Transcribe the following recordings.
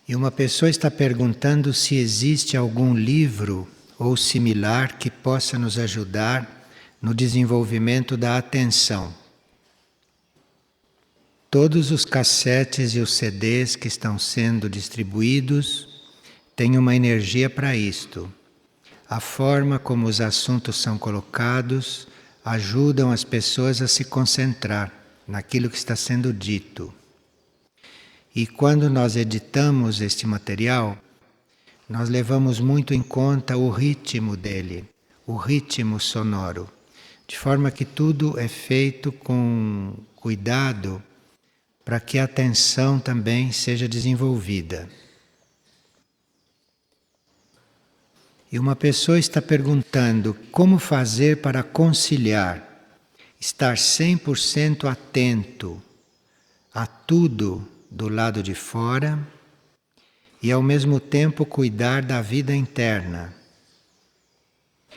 E uma pessoa está perguntando se existe algum livro ou similar que possa nos ajudar no desenvolvimento da atenção. Todos os cassetes e os CDs que estão sendo distribuídos têm uma energia para isto. A forma como os assuntos são colocados ajudam as pessoas a se concentrar naquilo que está sendo dito. E quando nós editamos este material, nós levamos muito em conta o ritmo dele, o ritmo sonoro, de forma que tudo é feito com cuidado para que a atenção também seja desenvolvida. E uma pessoa está perguntando como fazer para conciliar, estar 100% atento a tudo do lado de fora e ao mesmo tempo cuidar da vida interna.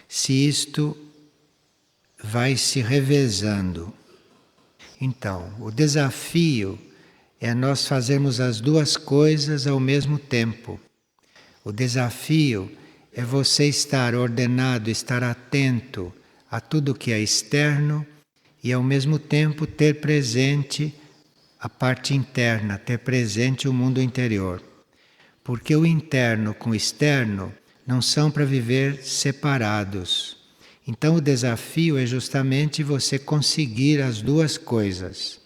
Se isto vai se revezando. Então, o desafio é nós fazermos as duas coisas ao mesmo tempo. O desafio é você estar ordenado, estar atento a tudo que é externo e ao mesmo tempo ter presente a parte interna, ter presente o mundo interior. Porque o interno com o externo não são para viver separados. Então o desafio é justamente você conseguir as duas coisas.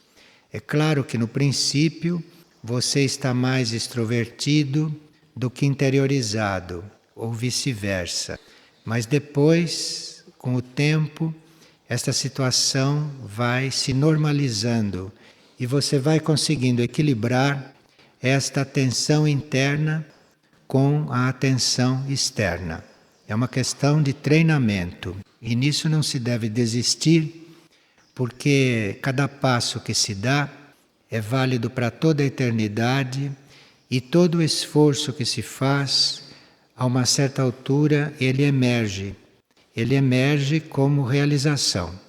É claro que no princípio você está mais extrovertido do que interiorizado, ou vice-versa. Mas depois, com o tempo, esta situação vai se normalizando e você vai conseguindo equilibrar esta atenção interna com a atenção externa. É uma questão de treinamento e nisso não se deve desistir, porque cada passo que se dá é válido para toda a eternidade e todo o esforço que se faz, a uma certa altura, ele emerge como realização.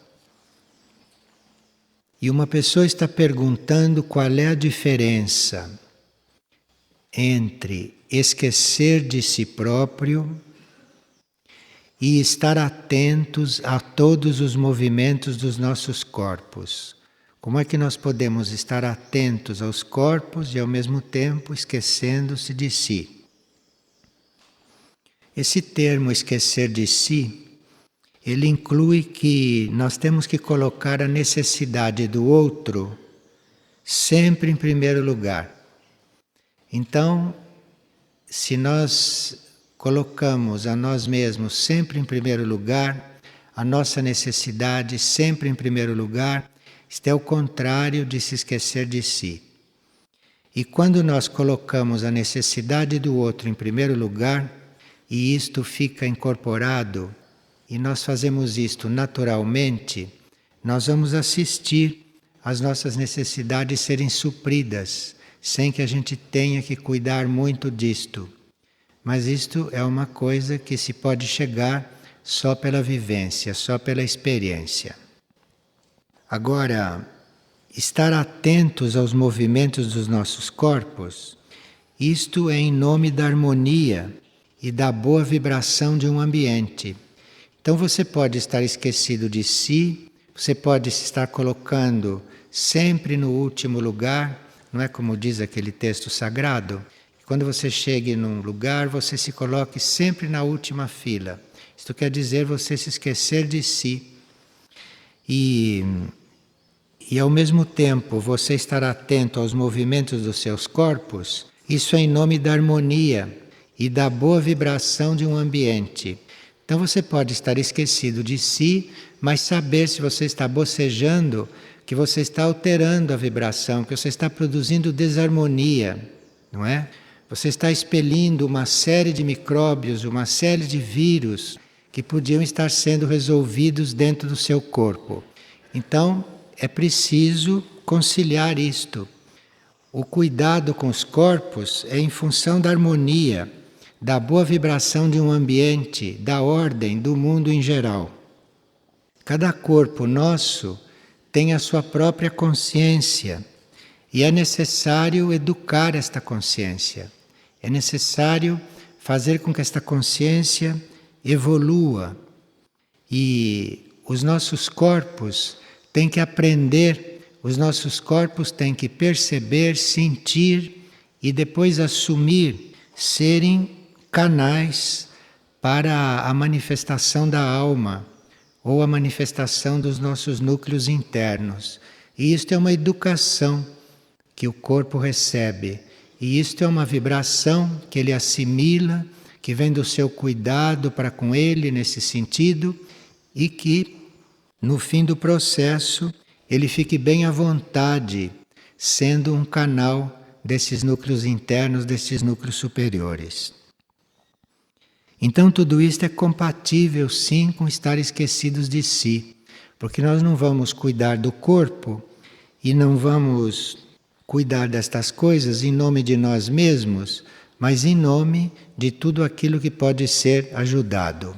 E uma pessoa está perguntando qual é a diferença entre esquecer de si próprio e estar atentos a todos os movimentos dos nossos corpos. Como é que nós podemos estar atentos aos corpos e ao mesmo tempo esquecendo-se de si? Esse termo esquecer de si, ele inclui que nós temos que colocar a necessidade do outro sempre em primeiro lugar. Então, se nós colocamos a nós mesmos sempre em primeiro lugar, a nossa necessidade sempre em primeiro lugar, isto é o contrário de se esquecer de si. E quando nós colocamos a necessidade do outro em primeiro lugar, e isto fica incorporado, e nós fazemos isto naturalmente, nós vamos assistir às nossas necessidades serem supridas, sem que a gente tenha que cuidar muito disto. Mas isto é uma coisa que se pode chegar só pela vivência, só pela experiência. Agora, estar atentos aos movimentos dos nossos corpos, isto é em nome da harmonia e da boa vibração de um ambiente. Então você pode estar esquecido de si, você pode se estar colocando sempre no último lugar, não é como diz aquele texto sagrado? Quando você chegue num lugar, você se coloque sempre na última fila. Isto quer dizer você se esquecer de si. E ao mesmo tempo você estar atento aos movimentos dos seus corpos, isso é em nome da harmonia e da boa vibração de um ambiente. Então você pode estar esquecido de si, mas saber se você está bocejando, que você está alterando a vibração, que você está produzindo desarmonia, não é? Você está expelindo uma série de micróbios, uma série de vírus que podiam estar sendo resolvidos dentro do seu corpo. Então, é preciso conciliar isto. O cuidado com os corpos é em função da harmonia, da boa vibração de um ambiente, da ordem do mundo em geral. Cada corpo nosso tem a sua própria consciência e é necessário educar esta consciência. É necessário fazer com que esta consciência evolua. E os nossos corpos têm que aprender, os nossos corpos têm que perceber, sentir e depois assumir serem canais para a manifestação da alma ou a manifestação dos nossos núcleos internos. E isto é uma educação que o corpo recebe. E isto é uma vibração que ele assimila, que vem do seu cuidado para com ele nesse sentido, e que, no fim do processo, ele fique bem à vontade, sendo um canal desses núcleos internos, desses núcleos superiores. Então tudo isto é compatível sim com estar esquecidos de si, porque nós não vamos cuidar do corpo e não vamos cuidar destas coisas em nome de nós mesmos, mas em nome de tudo aquilo que pode ser ajudado.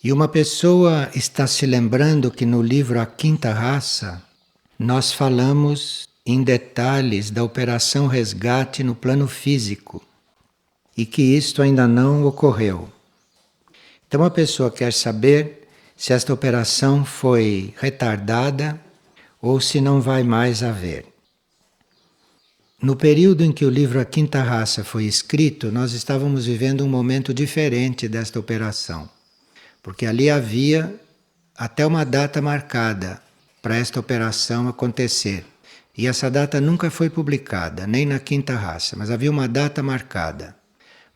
E uma pessoa está se lembrando que no livro A Quinta Raça, nós falamos em detalhes da operação resgate no plano físico e que isto ainda não ocorreu. Então a pessoa quer saber se esta operação foi retardada ou se não vai mais haver. No período em que o livro A Quinta Raça foi escrito, nós estávamos vivendo um momento diferente desta operação, porque ali havia até uma data marcada para esta operação acontecer. E essa data nunca foi publicada, nem na Quinta Raça, mas havia uma data marcada.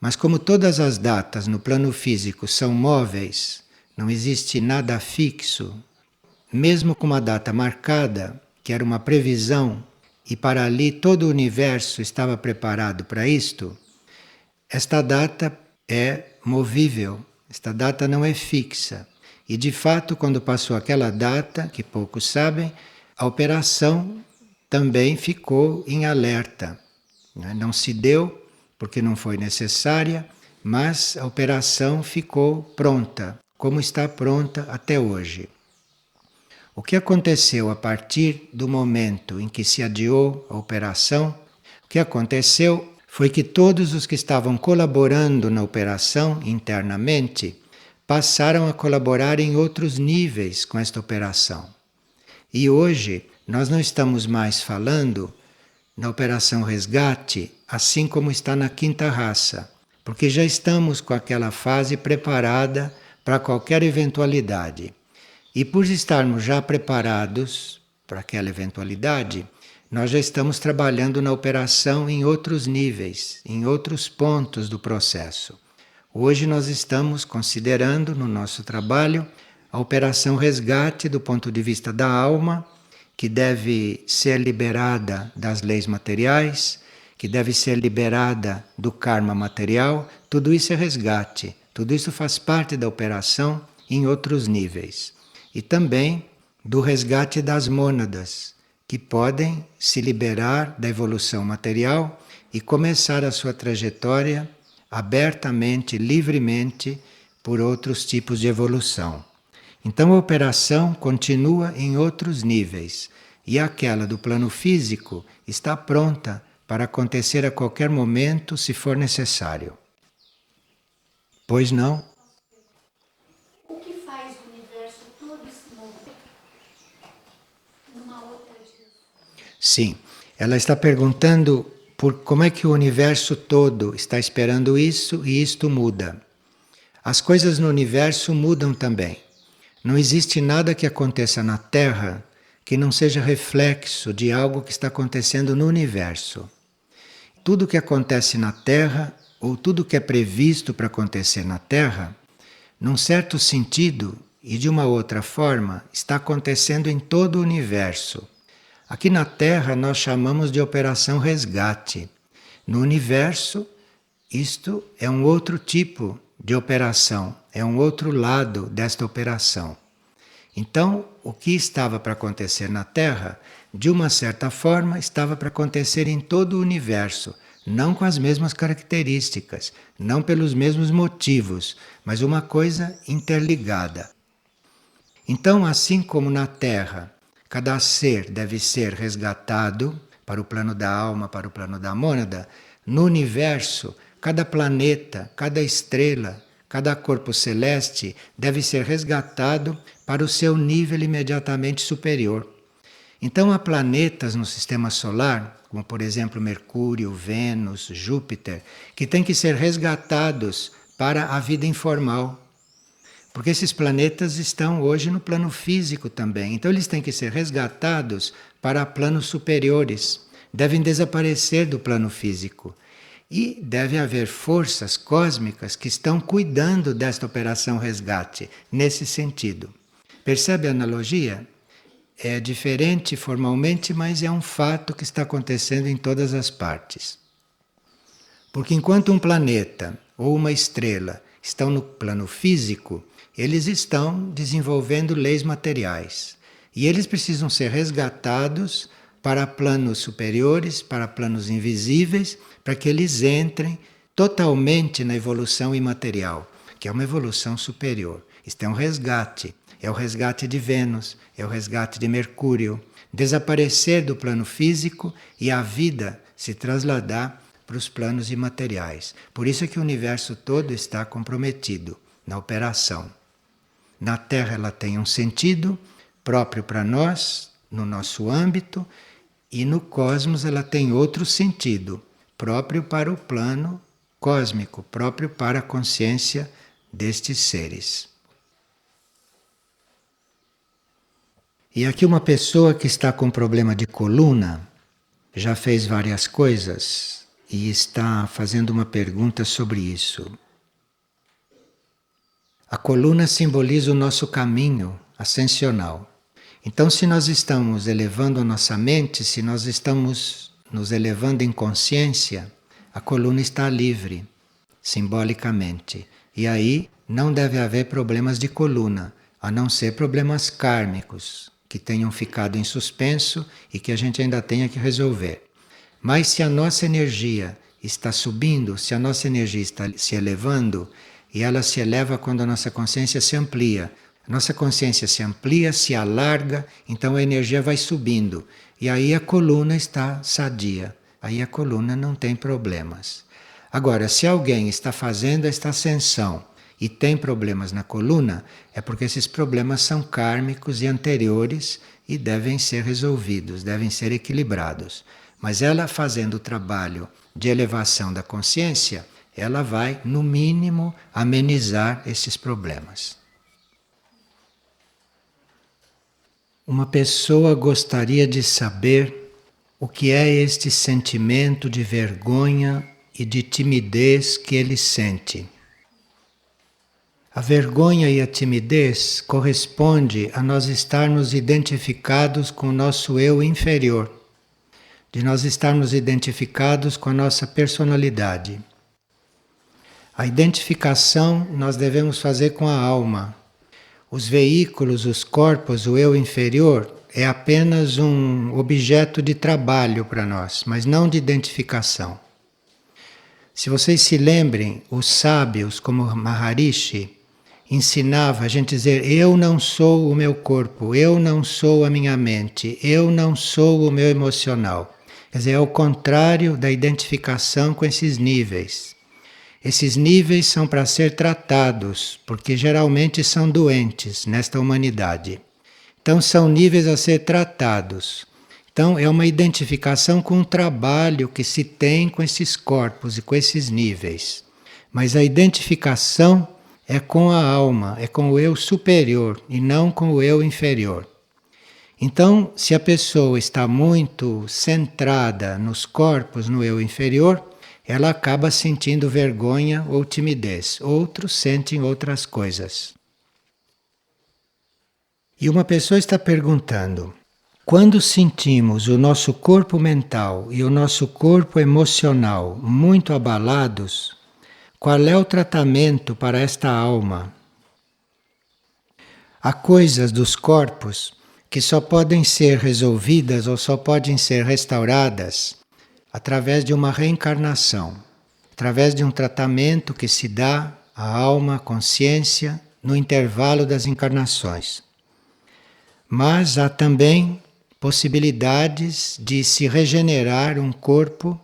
Mas como todas as datas no plano físico são móveis, não existe nada fixo, mesmo com uma data marcada, que era uma previsão, e para ali todo o universo estava preparado para isto, esta data é movível, esta data não é fixa. E de fato, quando passou aquela data, que poucos sabem, a operação também ficou em alerta. Não se deu, porque não foi necessária, mas a operação ficou pronta, como está pronta até hoje. O que aconteceu a partir do momento em que se adiou a operação? O que aconteceu foi que todos os que estavam colaborando na operação internamente passaram a colaborar em outros níveis com esta operação. E hoje nós não estamos mais falando na operação resgate, assim como está na Quinta Raça, porque já estamos com aquela fase preparada para qualquer eventualidade. E por estarmos já preparados para aquela eventualidade, nós já estamos trabalhando na operação em outros níveis, em outros pontos do processo. Hoje nós estamos considerando no nosso trabalho a operação resgate do ponto de vista da alma, que deve ser liberada das leis materiais, que deve ser liberada do karma material. Tudo isso é resgate, tudo isso faz parte da operação em outros níveis. E também do resgate das mônadas, que podem se liberar da evolução material e começar a sua trajetória abertamente, livremente, por outros tipos de evolução. Então a operação continua em outros níveis e aquela do plano físico está pronta para acontecer a qualquer momento, se for necessário. Pois não? O que faz o universo todo se mover numa outra direção? Sim, ela está perguntando por como é que o universo todo está esperando isso e isto muda. As coisas no universo mudam também. Não existe nada que aconteça na Terra que não seja reflexo de algo que está acontecendo no universo. Tudo que acontece na Terra, ou tudo que é previsto para acontecer na Terra, num certo sentido e de uma outra forma, está acontecendo em todo o universo. Aqui na Terra nós chamamos de operação resgate. No universo, isto é um outro tipo de operação, é um outro lado desta operação. Então, o que estava para acontecer na Terra, de uma certa forma, estava para acontecer em todo o universo, não com as mesmas características, não pelos mesmos motivos, mas uma coisa interligada. Então, assim como na Terra, cada ser deve ser resgatado para o plano da alma, para o plano da mônada, no universo, cada planeta, cada estrela, cada corpo celeste deve ser resgatado para o seu nível imediatamente superior. Então há planetas no sistema solar, como por exemplo Mercúrio, Vênus, Júpiter, que têm que ser resgatados para a vida informal. Porque esses planetas estão hoje no plano físico também. Então eles têm que ser resgatados para planos superiores. Devem desaparecer do plano físico. E deve haver forças cósmicas que estão cuidando desta operação resgate, nesse sentido. Percebe a analogia? É diferente formalmente, mas é um fato que está acontecendo em todas as partes. Porque enquanto um planeta ou uma estrela estão no plano físico, eles estão desenvolvendo leis materiais. E eles precisam ser resgatados para planos superiores, para planos invisíveis, para que eles entrem totalmente na evolução imaterial, que é uma evolução superior. Isto é um resgate. É o resgate de Vênus, é o resgate de Mercúrio. Desaparecer do plano físico e a vida se trasladar para os planos imateriais. Por isso é que o universo todo está comprometido na operação. Na Terra ela tem um sentido próprio para nós, no nosso âmbito, e no cosmos ela tem outro sentido, próprio para o plano cósmico, próprio para a consciência destes seres. E aqui uma pessoa que está com problema de coluna, já fez várias coisas e está fazendo uma pergunta sobre isso. A coluna simboliza o nosso caminho ascensional. Então, se nós estamos elevando a nossa mente, se nós estamos nos elevando em consciência, a coluna está livre, simbolicamente. E aí não deve haver problemas de coluna, a não ser problemas kármicos, que tenham ficado em suspenso e que a gente ainda tenha que resolver. Mas se a nossa energia está subindo, se a nossa energia está se elevando, e ela se eleva quando a nossa consciência se amplia. A nossa consciência se amplia, se alarga, então a energia vai subindo. E aí a coluna está sadia. Aí a coluna não tem problemas. Agora, se alguém está fazendo esta ascensão e tem problemas na coluna, é porque esses problemas são kármicos e anteriores e devem ser resolvidos, devem ser equilibrados. Mas ela fazendo o trabalho de elevação da consciência, ela vai, no mínimo, amenizar esses problemas. Uma pessoa gostaria de saber o que é este sentimento de vergonha e de timidez que ele sente. A vergonha e a timidez corresponde a nós estarmos identificados com o nosso eu inferior, de nós estarmos identificados com a nossa personalidade. A identificação nós devemos fazer com a alma. Os veículos, os corpos, o eu inferior é apenas um objeto de trabalho para nós, mas não de identificação. Se vocês se lembrem, os sábios, como Maharishi, ensinava a gente a dizer: eu não sou o meu corpo, eu não sou a minha mente, eu não sou o meu emocional. Quer dizer, é o contrário da identificação com esses níveis. Esses níveis são para ser tratados, porque geralmente são doentes nesta humanidade. Então são níveis a ser tratados. Então é uma identificação com o trabalho que se tem com esses corpos e com esses níveis. Mas a identificação é com a alma, é com o eu superior e não com o eu inferior. Então, se a pessoa está muito centrada nos corpos, no eu inferior, ela acaba sentindo vergonha ou timidez. Outros sentem outras coisas. E uma pessoa está perguntando: quando sentimos o nosso corpo mental e o nosso corpo emocional muito abalados, qual é o tratamento para esta alma? Há coisas dos corpos que só podem ser resolvidas ou só podem ser restauradas através de uma reencarnação, através de um tratamento que se dá à alma, à consciência, no intervalo das encarnações. Mas há também possibilidades de se regenerar um corpo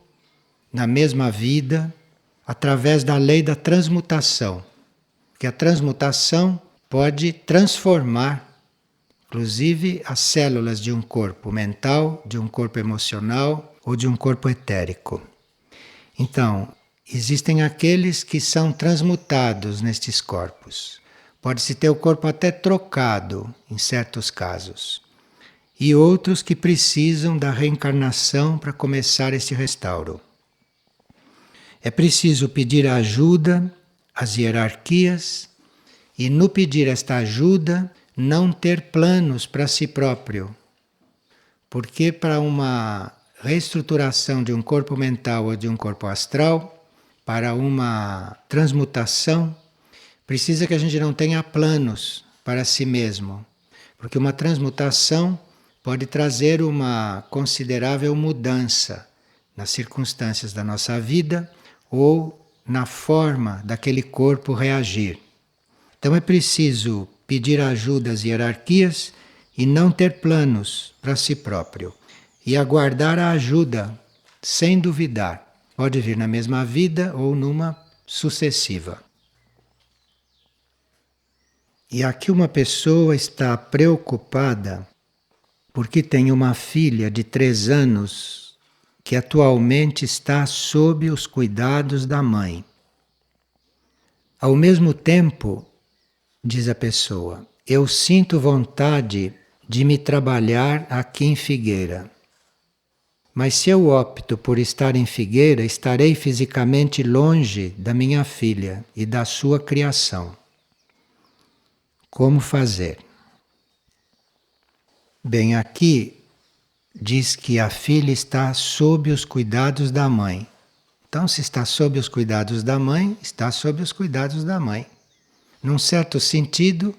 na mesma vida através da lei da transmutação. Porque a transmutação pode transformar, inclusive, as células de um corpo mental, de um corpo emocional ou de um corpo etérico. Então, existem aqueles que são transmutados nestes corpos. Pode-se ter o corpo até trocado, em certos casos. E outros que precisam da reencarnação para começar este restauro. É preciso pedir ajuda às hierarquias e, no pedir esta ajuda, não ter planos para si próprio. Porque para uma reestruturação de um corpo mental ou de um corpo astral, para uma transmutação, precisa que a gente não tenha planos para si mesmo. Porque uma transmutação pode trazer uma considerável mudança nas circunstâncias da nossa vida ou na forma daquele corpo reagir. Então é preciso pedir ajuda às hierarquias e não ter planos para si próprio. E aguardar a ajuda, sem duvidar. Pode vir na mesma vida ou numa sucessiva. E aqui uma pessoa está preocupada porque tem uma filha de 3 anos que atualmente está sob os cuidados da mãe. Ao mesmo tempo, diz a pessoa, eu sinto vontade de me trabalhar aqui em Figueira. Mas se eu opto por estar em Figueira, estarei fisicamente longe da minha filha e da sua criação. Como fazer? Bem, aqui diz que a filha está sob os cuidados da mãe. Então, se está sob os cuidados da mãe, está sob os cuidados da mãe. Num certo sentido,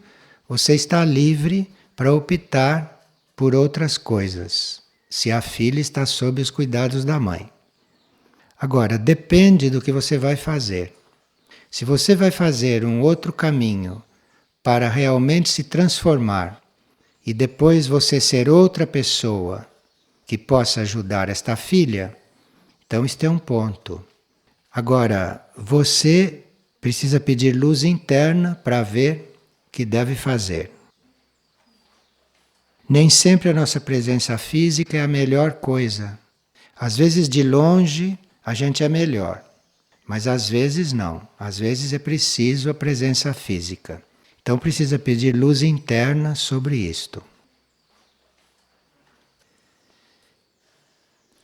você está livre para optar por outras coisas, se a filha está sob os cuidados da mãe. Agora, depende do que você vai fazer. Se você vai fazer um outro caminho para realmente se transformar e depois você ser outra pessoa que possa ajudar esta filha, então este é um ponto. Agora, você precisa pedir luz interna para ver o que deve fazer. Nem sempre a nossa presença física é a melhor coisa. Às vezes de longe a gente é melhor, mas às vezes não. Às vezes é preciso a presença física. Então precisa pedir luz interna sobre isto.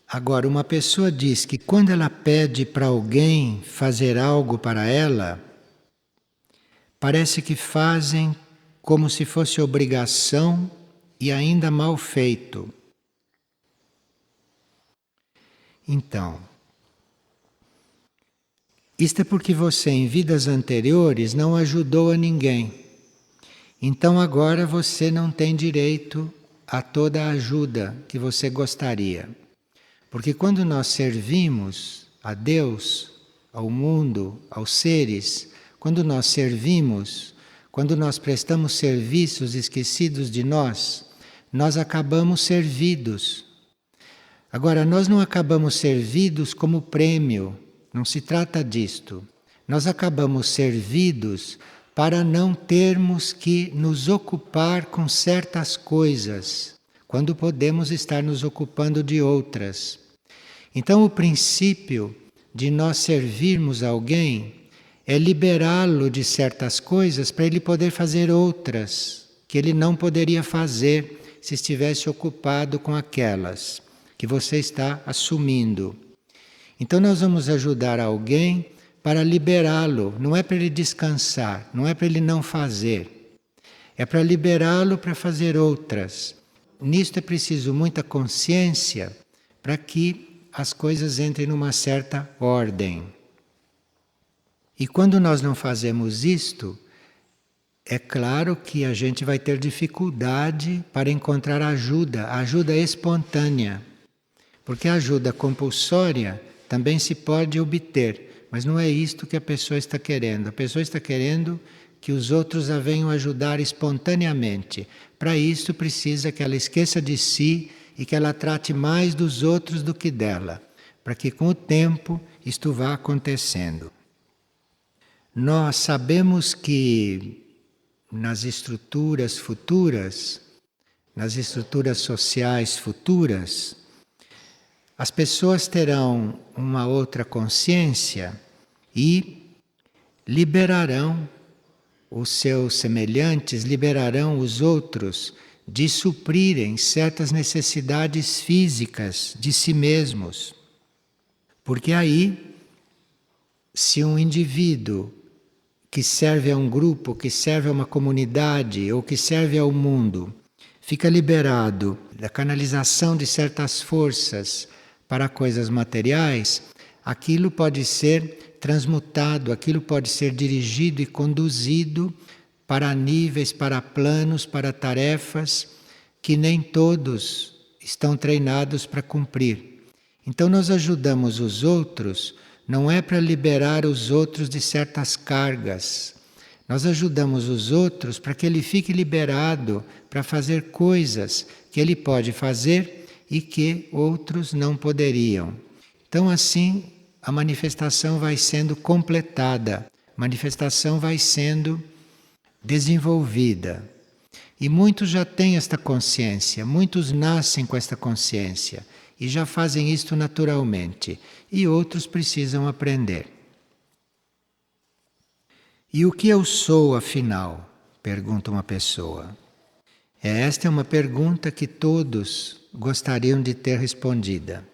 Agora, uma pessoa diz que quando ela pede para alguém fazer algo para ela, parece que fazem como se fosse obrigação e ainda mal feito. Então, isto é porque você em vidas anteriores não ajudou a ninguém. Então agora você não tem direito a toda a ajuda que você gostaria. Porque quando nós servimos a Deus, ao mundo, aos seres, quando nós servimos, quando nós prestamos serviços esquecidos de nós, nós acabamos servidos. Agora, nós não acabamos servidos como prêmio, não se trata disto. Nós acabamos servidos para não termos que nos ocupar com certas coisas, quando podemos estar nos ocupando de outras. Então, o princípio de nós servirmos a alguém é liberá-lo de certas coisas para ele poder fazer outras, que ele não poderia fazer se estivesse ocupado com aquelas que você está assumindo. Então, nós vamos ajudar alguém para liberá-lo, não é para ele descansar, não é para ele não fazer, é para liberá-lo para fazer outras. Nisto é preciso muita consciência para que as coisas entrem numa certa ordem. E quando nós não fazemos isto, é claro que a gente vai ter dificuldade para encontrar ajuda espontânea. Porque a ajuda compulsória também se pode obter. Mas não é isto que a pessoa está querendo. A pessoa está querendo que os outros a venham ajudar espontaneamente. Para isso precisa que ela esqueça de si e que ela trate mais dos outros do que dela, para que com o tempo isto vá acontecendo. Nós sabemos que nas estruturas futuras, nas estruturas sociais futuras, as pessoas terão uma outra consciência e liberarão os seus semelhantes, liberarão os outros de suprirem certas necessidades físicas de si mesmos. Porque aí, se um indivíduo que serve a um grupo, que serve a uma comunidade ou que serve ao mundo, fica liberado da canalização de certas forças para coisas materiais, aquilo pode ser transmutado, aquilo pode ser dirigido e conduzido para níveis, para planos, para tarefas que nem todos estão treinados para cumprir. Então nós ajudamos os outros, não é para liberar os outros de certas cargas. Nós ajudamos os outros para que ele fique liberado para fazer coisas que ele pode fazer e que outros não poderiam. Então assim a manifestação vai sendo completada, a manifestação vai sendo desenvolvida. E muitos já têm esta consciência, muitos nascem com esta consciência e já fazem isto naturalmente, e outros precisam aprender. E o que eu sou, afinal? Pergunta uma pessoa. Esta é uma pergunta que todos gostariam de ter respondida.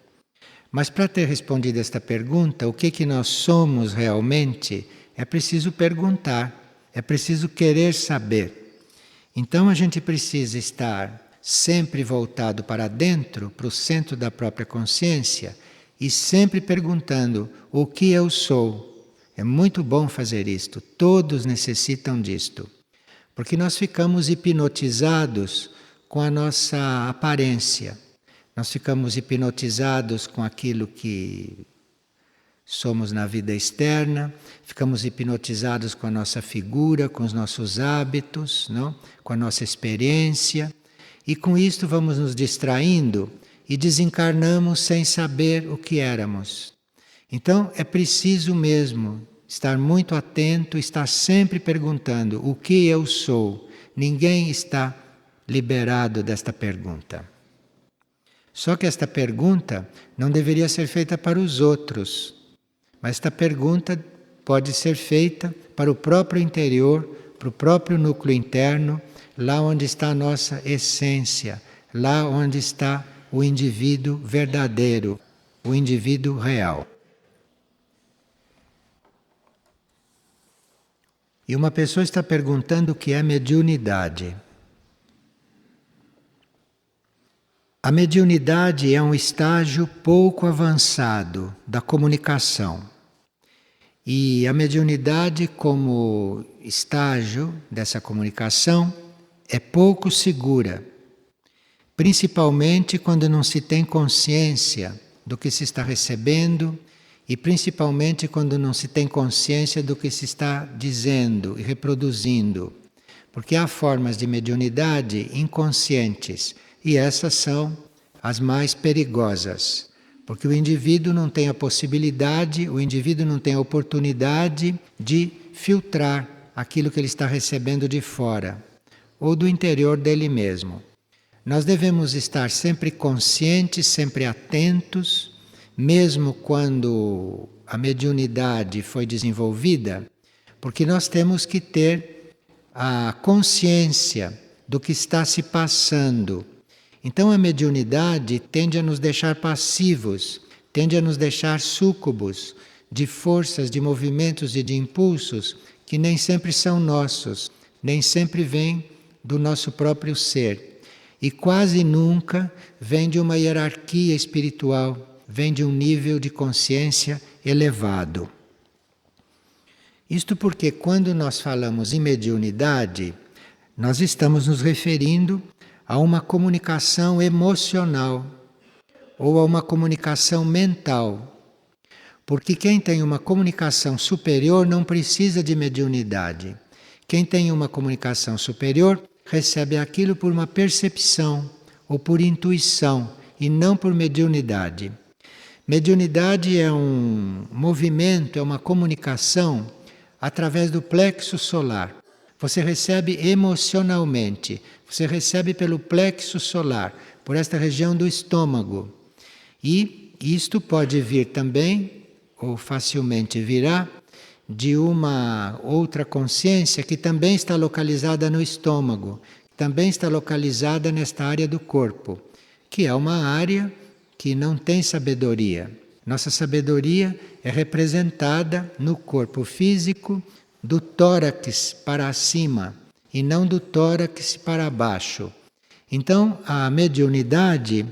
Mas para ter respondido esta pergunta, o que nós somos realmente, é preciso perguntar, é preciso querer saber. Então a gente precisa estar sempre voltado para dentro, para o centro da própria consciência, e sempre perguntando o que eu sou. É muito bom fazer isto, todos necessitam disto. Porque nós ficamos hipnotizados com a nossa aparência. Nós ficamos hipnotizados com aquilo que somos na vida externa, ficamos hipnotizados com a nossa figura, com os nossos hábitos, não? Com a nossa experiência, e com isto vamos nos distraindo e desencarnamos sem saber o que éramos. Então é preciso mesmo estar muito atento, estar sempre perguntando o que eu sou. Ninguém está liberado desta pergunta. Só que esta pergunta não deveria ser feita para os outros, mas esta pergunta pode ser feita para o próprio interior, para o próprio núcleo interno, lá onde está a nossa essência, lá onde está o indivíduo verdadeiro, o indivíduo real. E uma pessoa está perguntando o que é mediunidade. A mediunidade é um estágio pouco avançado da comunicação. E a mediunidade, como estágio dessa comunicação, é pouco segura, principalmente quando não se tem consciência do que se está recebendo e principalmente quando não se tem consciência do que se está dizendo e reproduzindo. Porque há formas de mediunidade inconscientes e essas são as mais perigosas. Porque o indivíduo não tem a possibilidade, o indivíduo não tem a oportunidade de filtrar aquilo que ele está recebendo de fora ou do interior dele mesmo. Nós devemos estar sempre conscientes, sempre atentos, mesmo quando a mediunidade foi desenvolvida, porque nós temos que ter a consciência do que está se passando. Então a mediunidade tende a nos deixar passivos, tende a nos deixar súcubos de forças, de movimentos e de impulsos que nem sempre são nossos, nem sempre vêm do nosso próprio ser. E quase nunca vem de uma hierarquia espiritual, vem de um nível de consciência elevado. Isto porque quando nós falamos em mediunidade, nós estamos nos referindo a uma comunicação emocional ou a uma comunicação mental. Porque quem tem uma comunicação superior não precisa de mediunidade. Quem tem uma comunicação superior recebe aquilo por uma percepção, ou por intuição e não por mediunidade. Mediunidade é um movimento, é uma comunicação através do plexo solar. Você recebe emocionalmente, você recebe pelo plexo solar, por esta região do estômago. E isto pode vir também, ou facilmente virá, de uma outra consciência que também está localizada no estômago, também está localizada nesta área do corpo, que é uma área que não tem sabedoria. Nossa sabedoria é representada no corpo físico do tórax para cima e não do tórax para baixo. Então, a mediunidade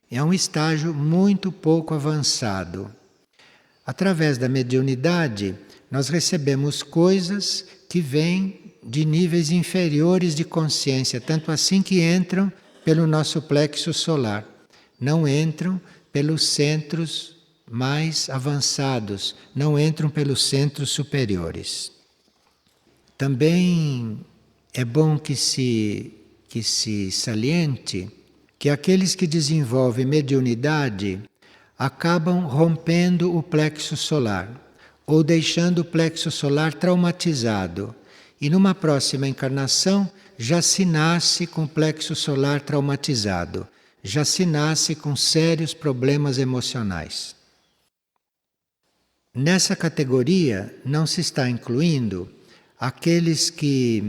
é um estágio muito pouco avançado. Através da mediunidade, nós recebemos coisas que vêm de níveis inferiores de consciência, tanto assim que entram pelo nosso plexo solar. Não entram pelos centros mais avançados, não entram pelos centros superiores. Também é bom que se saliente que aqueles que desenvolvem mediunidade acabam rompendo o plexo solar ou deixando o plexo solar traumatizado. E numa próxima encarnação já se nasce com o plexo solar traumatizado. Já se nasce com sérios problemas emocionais. Nessa categoria não se está incluindo aqueles que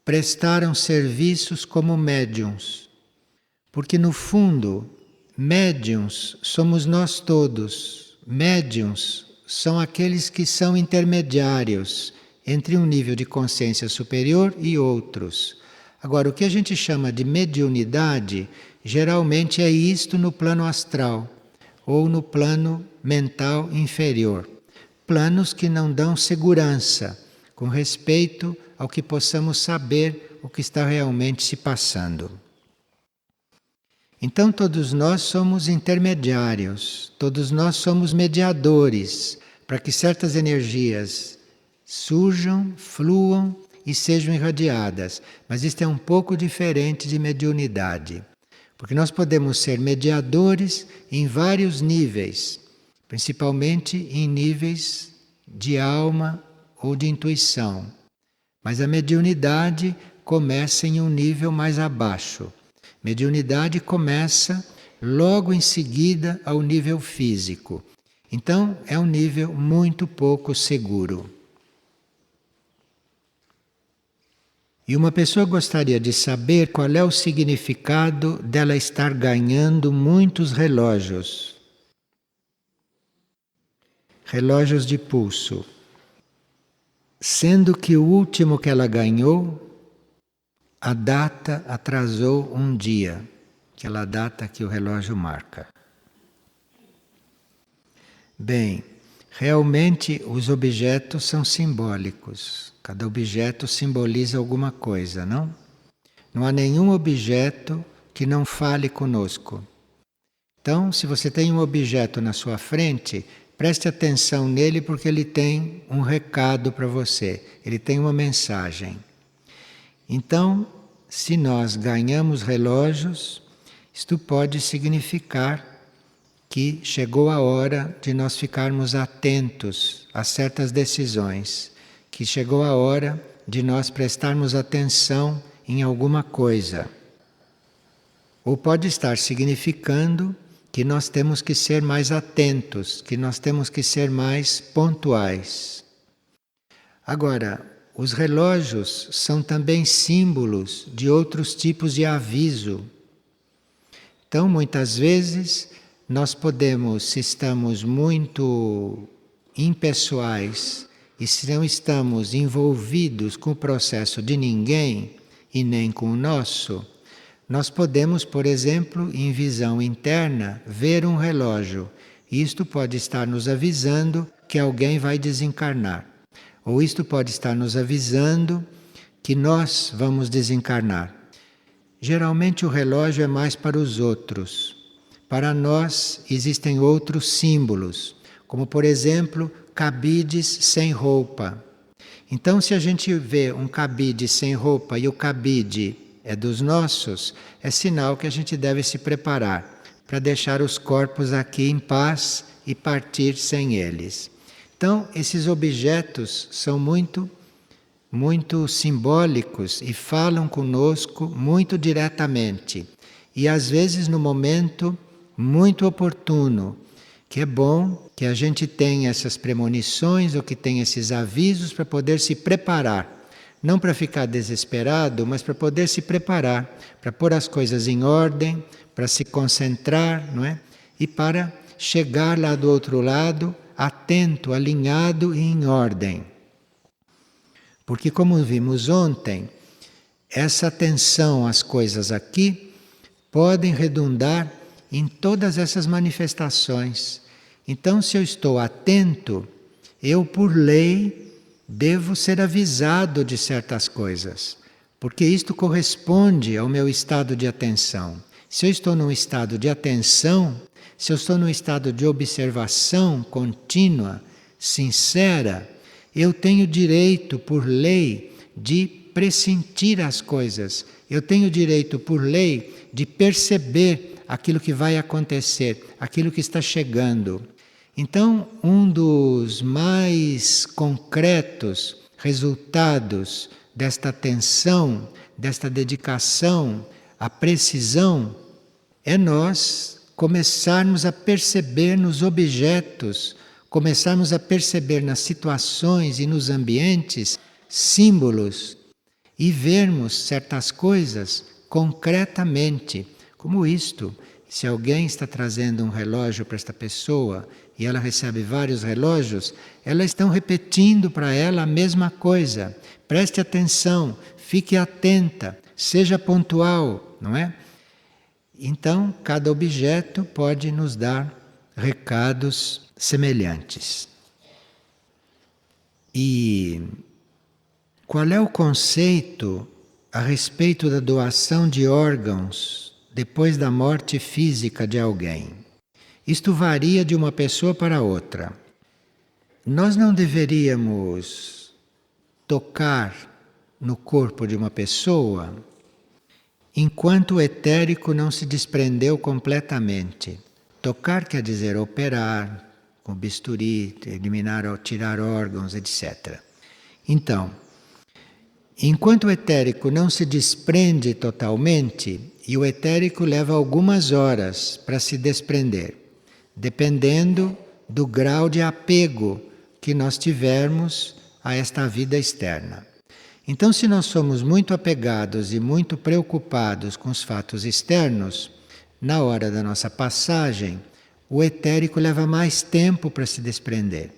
prestaram serviços como médiuns, porque no fundo, médiuns somos nós todos. Médiuns são aqueles que são intermediários entre um nível de consciência superior e outros. Agora, o que a gente chama de mediunidade, geralmente é isto no plano astral ou no plano mental inferior. Planos que não dão segurança com respeito ao que possamos saber o que está realmente se passando. Então, todos nós somos intermediários, todos nós somos mediadores para que certas energias surjam, fluam e sejam irradiadas. Mas isto é um pouco diferente de mediunidade, porque nós podemos ser mediadores em vários níveis, principalmente em níveis de alma ou de intuição. Mas a mediunidade começa em um nível mais abaixo. Mediunidade começa logo em seguida ao nível físico. Então, é um nível muito pouco seguro. E uma pessoa gostaria de saber qual é o significado dela estar ganhando muitos relógios. Relógios de pulso. Sendo que o último que ela ganhou, a data atrasou um dia, aquela data que o relógio marca. Bem, realmente os objetos são simbólicos. Cada objeto simboliza alguma coisa, não? Não há nenhum objeto que não fale conosco. Então, se você tem um objeto na sua frente, preste atenção nele porque ele tem um recado para você, ele tem uma mensagem. Então, se nós ganhamos relógios, isto pode significar que chegou a hora de nós ficarmos atentos a certas decisões, que chegou a hora de nós prestarmos atenção em alguma coisa. Ou pode estar significando que nós temos que ser mais atentos, que nós temos que ser mais pontuais. Agora, os relógios são também símbolos de outros tipos de aviso. Então, muitas vezes, nós podemos, se estamos muito impessoais e se não estamos envolvidos com o processo de ninguém e nem com o nosso, nós podemos, por exemplo, em visão interna, ver um relógio. Isto pode estar nos avisando que alguém vai desencarnar. Ou isto pode estar nos avisando que nós vamos desencarnar. Geralmente o relógio é mais para os outros. Para nós existem outros símbolos, como por exemplo, cabides sem roupa. Então, se a gente vê um cabide sem roupa e o cabide é dos nossos, é sinal que a gente deve se preparar para deixar os corpos aqui em paz e partir sem eles. Então, esses objetos são muito simbólicos e falam conosco muito diretamente. E às vezes no momento muito oportuno, que é bom que a gente tenha essas premonições ou que tenha esses avisos para poder se preparar. Não para ficar desesperado, mas para poder se preparar, para pôr as coisas em ordem, para se concentrar, não é? E para chegar lá do outro lado, atento, alinhado e em ordem. Porque, como vimos ontem, essa atenção às coisas aqui podem redundar em todas essas manifestações. Então, se eu estou atento, eu, por lei, devo ser avisado de certas coisas, porque isto corresponde ao meu estado de atenção. Se eu estou num estado de atenção, se eu estou num estado de observação contínua, sincera, eu tenho direito, por lei, de pressentir as coisas. Eu tenho direito, por lei, de perceber aquilo que vai acontecer, aquilo que está chegando. Então, um dos mais concretos resultados desta atenção, desta dedicação à precisão, é nós começarmos a perceber nos objetos, começarmos a perceber nas situações e nos ambientes símbolos e vermos certas coisas concretamente, como isto. Se alguém está trazendo um relógio para esta pessoa e ela recebe vários relógios, elas estão repetindo para ela a mesma coisa. Preste atenção, fique atenta, seja pontual, não é? Então, cada objeto pode nos dar recados semelhantes. E qual é o conceito a respeito da doação de órgãos depois da morte física de alguém? Isto varia de uma pessoa para outra. Nós não deveríamos tocar no corpo de uma pessoa enquanto o etérico não se desprendeu completamente. Tocar quer dizer operar, com bisturi, eliminar ou tirar órgãos, etc. Então, enquanto o etérico não se desprende totalmente, e o etérico leva algumas horas para se desprender, dependendo do grau de apego que nós tivermos a esta vida externa. Então, se nós somos muito apegados e muito preocupados com os fatos externos, na hora da nossa passagem, o etérico leva mais tempo para se desprender.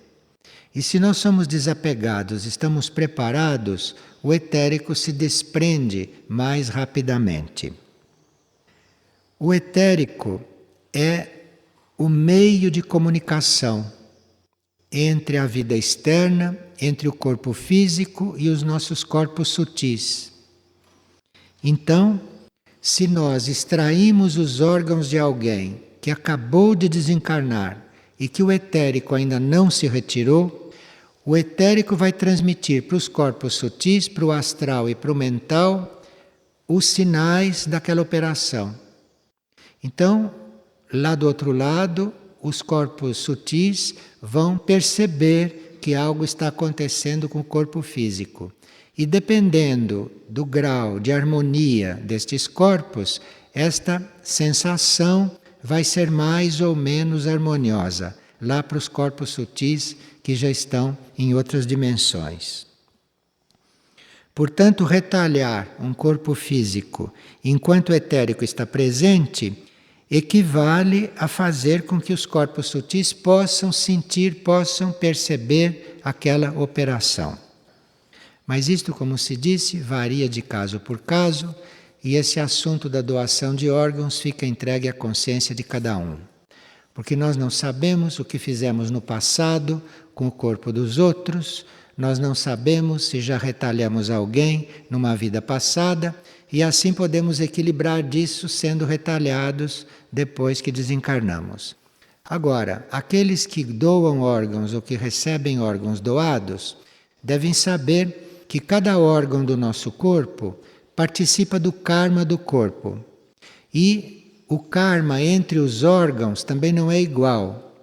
E se nós somos desapegados, estamos preparados, o etérico se desprende mais rapidamente. O etérico é o meio de comunicação entre a vida externa, entre o corpo físico e os nossos corpos sutis. Então, se nós extraímos os órgãos de alguém que acabou de desencarnar e que o etérico ainda não se retirou, o etérico vai transmitir para os corpos sutis, para o astral e para o mental, os sinais daquela operação. Então, lá do outro lado, os corpos sutis vão perceber que algo está acontecendo com o corpo físico. E dependendo do grau de harmonia destes corpos, esta sensação vai ser mais ou menos harmoniosa, lá para os corpos sutis que já estão em outras dimensões. Portanto, retalhar um corpo físico enquanto o etérico está presente equivale a fazer com que os corpos sutis possam sentir, possam perceber aquela operação. Mas isto, como se disse, varia de caso por caso, e esse assunto da doação de órgãos fica entregue à consciência de cada um. Porque nós não sabemos o que fizemos no passado com o corpo dos outros, nós não sabemos se já retalhamos alguém numa vida passada, e assim podemos equilibrar disso sendo retalhados depois que desencarnamos. Agora, aqueles que doam órgãos ou que recebem órgãos doados devem saber que cada órgão do nosso corpo participa do karma do corpo. E o karma entre os órgãos também não é igual.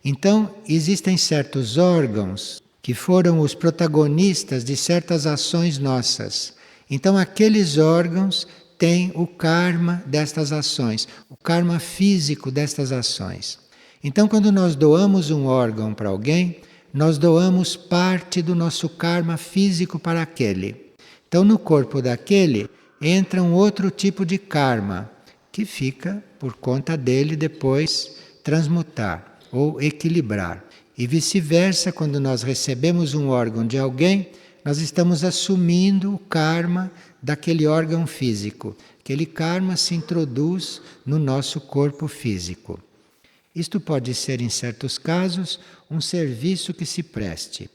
Então, existem certos órgãos que foram os protagonistas de certas ações nossas. Então, aqueles órgãos têm o karma destas ações, o karma físico destas ações. Então, quando nós doamos um órgão para alguém, nós doamos parte do nosso karma físico para aquele. Então, no corpo daquele entra um outro tipo de karma, que fica por conta dele depois transmutar ou equilibrar. E vice-versa, quando nós recebemos um órgão de alguém, nós estamos assumindo o karma daquele órgão físico. Aquele karma se introduz no nosso corpo físico. Isto pode ser, em certos casos, um serviço que se preste.